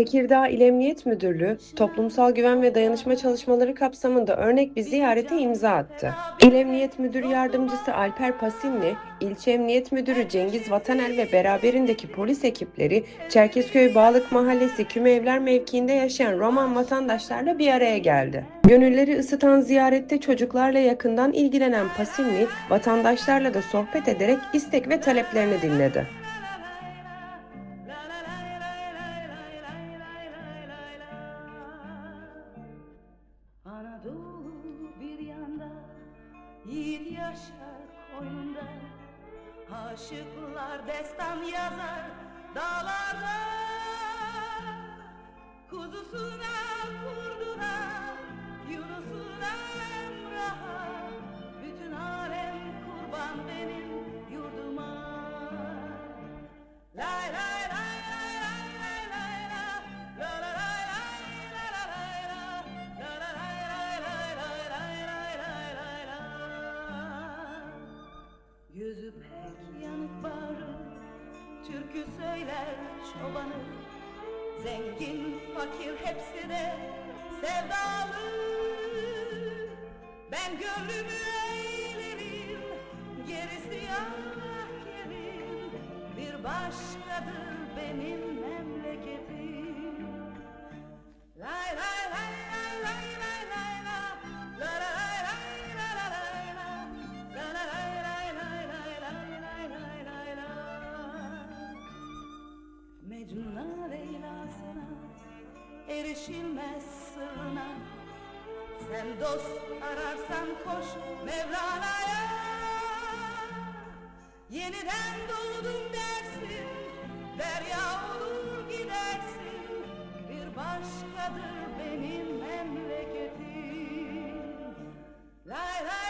Tekirdağ İl Emniyet Müdürlüğü, toplumsal güven ve dayanışma çalışmaları kapsamında örnek bir ziyarete imza attı. İl Emniyet Müdürü Yardımcısı Alper Pasinli, İlçe Emniyet Müdürü Cengiz Vatanel ve beraberindeki polis ekipleri Çerkezköy Bağlık Mahallesi Kümevler mevkiinde yaşayan Roman vatandaşlarla bir araya geldi. Gönülleri ısıtan ziyarette çocuklarla yakından ilgilenen Pasinli, vatandaşlarla da sohbet ederek istek ve taleplerini dinledi. Anadolu bir yanda, yiğit yaşar koynunda. Aşıklar destan yazar dağlarda. Kuzusuna kurduna, Yunus'una Emrah'a. Bütün alem kurban benim yurduma. Lay lay lay lay lay lay lay la. La la lay lay la la lay la. La la lay lay lay lay lay lay lay lay la. Yüzü pek yanık bağrı, türkü söyler çobanı. Zengin fakir hepsi de sevdalı. Ben gönlümü eğlerim, gerisi Allah kerim. Bir başkadır benim memleketim. Lay lay lay lay lay lay lay la. La la lay lay la la lay la. La la lay lay lay lay lay lay lay lay la. Mecnun'a Leyla'sına erişilmez sırrına. Sen dost ararsan koş Mevlana'ya. Yeniden doğdum dersin, derya olur gidersin. Bir başkadır benim memleketim. Lay lay